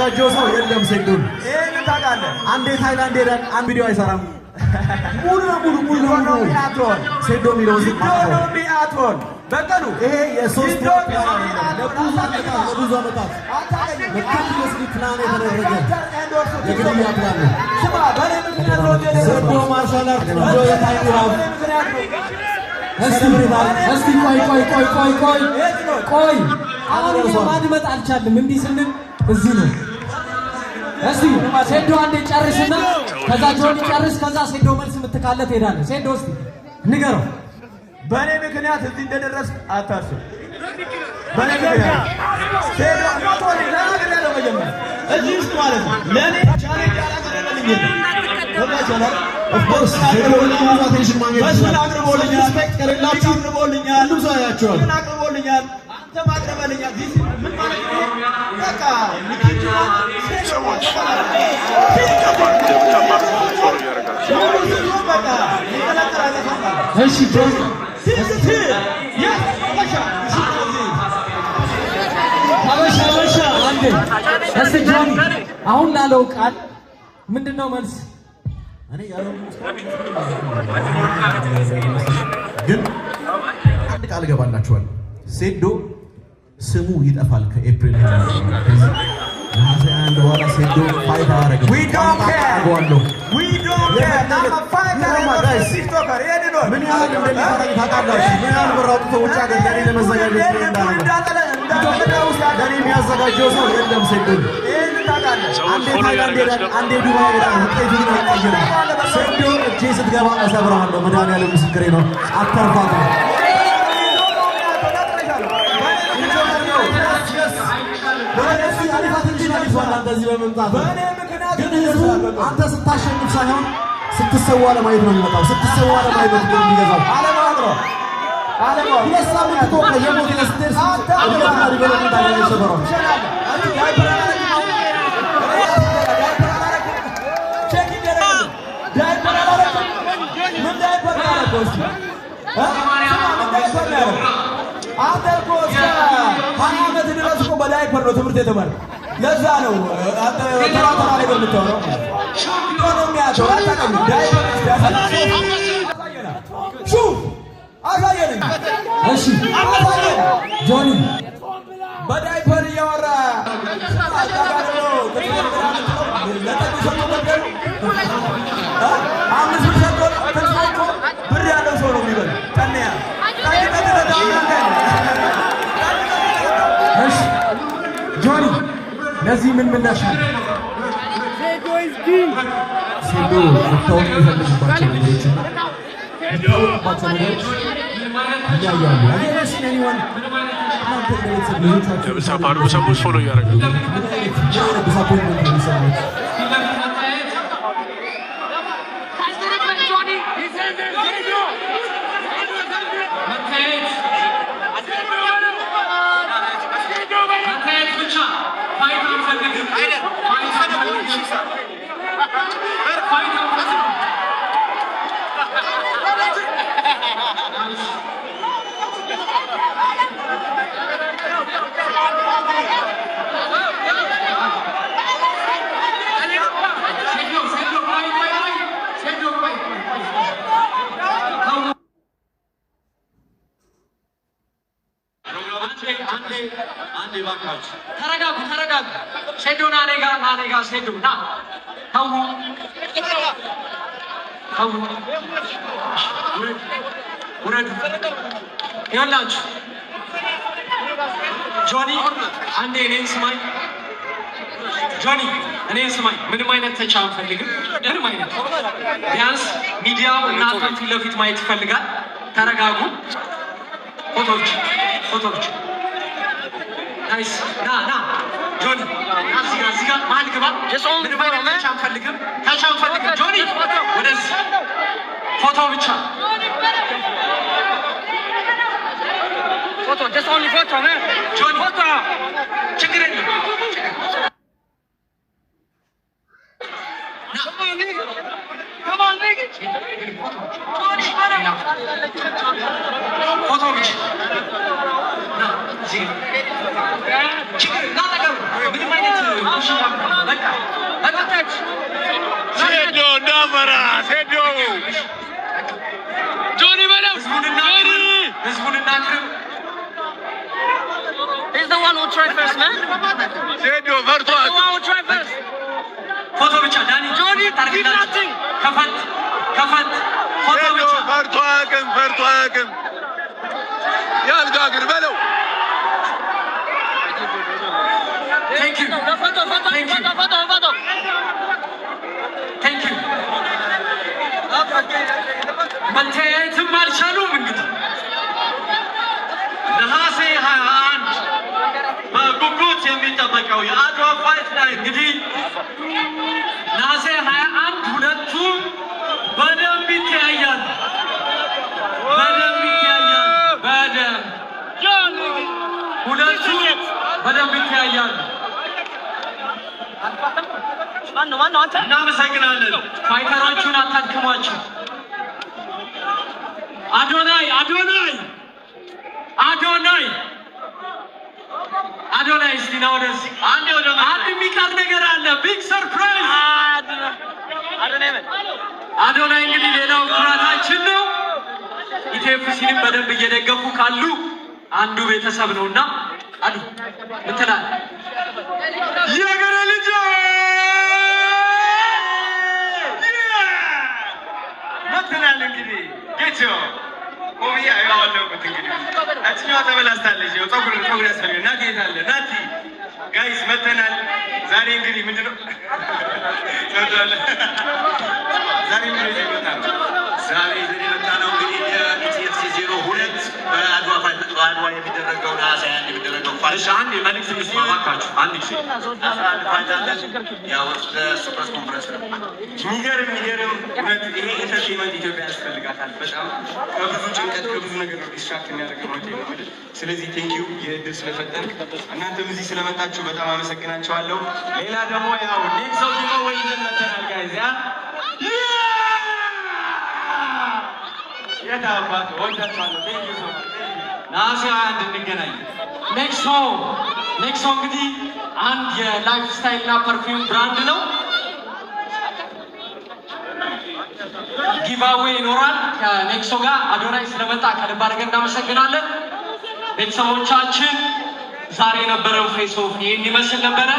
የሚያዘጋጀው ሰው የለም። ሴዶን ይሄን ታውቃለህ። አንዴ ታይላንድ ሄደን አንድ ቪዲዮ አይሰራም። ሙሉ አትሆን ሴዶ የሚለው አትሆን በቀሉ ይሄ የሶስት ለብዙ ዓመታት ፕላን የተደረገ የግድያ ፕላን ነው። ሴዶ ማርሻል አርት እስቲ ቆይ አሁን ማድመጥ አልቻልም። እንዲህ ስንል እዚህ ነው። እስቲ ሴዶ አንዴ ጨርስና ከዛ ጆኒ ጨርስ፣ ከዛ ሴዶ መልስ የምትካለ ትሄዳለህ። ሴዶ እስቲ ንገረው። በእኔ ምክንያት እዚህ እንደደረስ አታስብ። በእኔ ምክንያት ሴዶ ሞቶሪ ለሀገር ያለው መጀመሪያ እዚህ ውስጥ ማለት ነው። ለእኔ ቻሌንጅ አላቀረበልኝ በባቸላል ኦፍኮርስ ሴዶ ለማዛ ቴንሽን ማግኘት መስል አቅርቦልኛል። ሪስፔክት ከሌላችሁ አቅርቦልኛል። ሁሉም ሰው ያያቸዋል። ምን አቅርቦልኛል? አንተ ማቅረበልኛል። ዲስ ምን ማለት ነው? በቃ ንኪቱ ሰዎች እሺ ጆኒ ሀበሻ አንዴ እስቲ ጆኒ አሁን ላለው ቃል ምንድነው መልስ? እኔ ያለው ግን አንድ ቃል ገባላችኋል። ሴዶ ስሙ ይጠፋል ከኤፕሪል ነሐሴ 21 በኋላ ሴዶ ፋይት አያደርግም። ምን ያህል እንደሚሰራኝ ታውቃላችሁ? ምን ያህል ብር አውጥቶ ውጭ ሀገር ለእኔ ለመዘጋጀት ለእኔ የሚያዘጋጀው ሰው የለም። ሴዶ አንዴ ታይላንድ ሄዳል፣ አንዴ ዱባይ ሄዳል። ውጤቱን አይቀይርም። ሴዶ እጄ ስትገባ እሰብረዋለሁ። መድኃኒዓለም ምስክሬ ነው። አተርፋት ነው ግን ህዝቡ አንተ ስታሸንፍ ሳይሆን ስትሰዋ ለማየት ነው የሚመጣው። ስትሰዋ ለማየት ነው የሚገዛው። ሁለት ሳምንት ተቆቀ የሞት ለስቴር እድገትና ዲቨሎፕመንት አገኘ ሰበረው በዳይፐር ነው ትምህርት የተማረ። ለዛ ነው አንተ ተራ ነገር የምታወራው። ኢኮኖሚያቸው አታውቅም። ዳይፐር አሳየን። እሺ ጆኒ በዳይፐር እያወራ ብር ያለው ሰው ነው የሚበል ቀንያ ጆኒ ለዚህ ምን ምላሽ አለ? ሴዶ መታወቅ የሚፈልግባቸው ነገሮችና የሚታወቅባቸው ነገሮች እያያሉ ሰፋሩ ሰዎች ፎሎ እያደረገ ዲስአፖይንትመንት ነው የሚሰማት። ተረጋጉ። ሴዶና ናኔጋ ሴዶና ተው ውረዱ። ይኸውላችሁ ጆኒ አንዴ እኔን ስማኝ። ጆኒ እኔን ስማኝ። ምንም አይነት ተቻ አንፈልግም። ምንም አይነት ቢያንስ ሚዲያው እናንተን ፊት ለፊት ማየት ይፈልጋል። ተረጋጉ። ፎቶዎች ናይስ። ና ጆኒ እዚህ ጋር መሀል ግባ። ምንም አይነት ተቻ አንፈልግም። ጆኒ ወደዚህ ፎቶ ብቻ just only photo, man. ጆኒ ፎቶ ችግር የለም። He's the one who tried first, man. He's the one who tried first. Photo bicha, Danny. Johnny, did nothing. Kafat. Photo bicha. Fartuakim. Yalga girbelo. Thank you. Thank you. መተያየትም አልቻሉም። እንግዲህ ነሐሴ 21 በጉጉት የሚጠበቀው የአድዋ ፋይት ላይ እንግዲህ ነሐሴ 21 ሁለቱም በደንብ ይተያያሉ። ሁለቱም በደንብ ይተያያሉ። ማነው አንተ? እናመሰግናለን። ፋይተራችሁን አታድክሟቸው። አዶናይ እስቲ ና ወደዚህ። አንድ የሚቀር ነገር አለ። ቢግ ሰርፕራይዝ። አዶናይ እንግዲህ ሌላው ኩራታችን ነው። ኢቴፍሲንም በደንብ እየደገፉ ካሉ አንዱ ቤተሰብ ነውና አዱ ምን ትላለህ? የገረ ልጅ መተናል እንግዲህ ጌቾ ኦቢያ ያዋለው እንግዲህ አጥኛው ተበላስታለች። ፀጉር ያስፈልግ ናቲ የታለ ናቲ ጋይስ መተናል። ዛሬ እንግዲህ ምንድነው ዛሬ የመጣነው እንግዲህ የኢቲኤፍሲ 02 በአድዋ የሚደረገው ነሐሴ 21 የሚደረገው ፋይት አንድ የመልእክት ሚስማማካችሁ አንድ ጊዜ 11 ፋይት አለ። ያው ለሱፐር ኮንፈረንስ ነው። የሚገርም እውነት ይሄ ኢንተርቴይንመንት ኢትዮጵያ ያስፈልጋታል። በጣም ከብዙ ጭንቀት ከብዙ ነገር ነው ዲስትራክት የሚያደርገው ነው ማለት። ስለዚህ ቴንኪዩ የእድል ስለፈጠንክ እናንተም እዚህ ስለመጣችሁ በጣም አመሰግናቸዋለሁ። ሌላ ደግሞ ያው ኔክሶ ዲሞ ወይዘን መተናል ጋይዝ ያ የታባት ወዳቻለሁ። ቴንኪዩ ሶ ማች ነሐሴ 21 እንገናኝ። ኔክሶ እንግዲህ አንድ የላይፍ ስታይል እና ፐርፊውም ብራንድ ነው። ጊቫዌይ ይኖራል ከኔክሶ ጋር። አዶናይ ስለመጣ ከልብ አድርገን እናመሰግናለን። ቤተሰቦቻችን ዛሬ የነበረው ፌስ ኦፍ ይህን ይመስል ነበረ።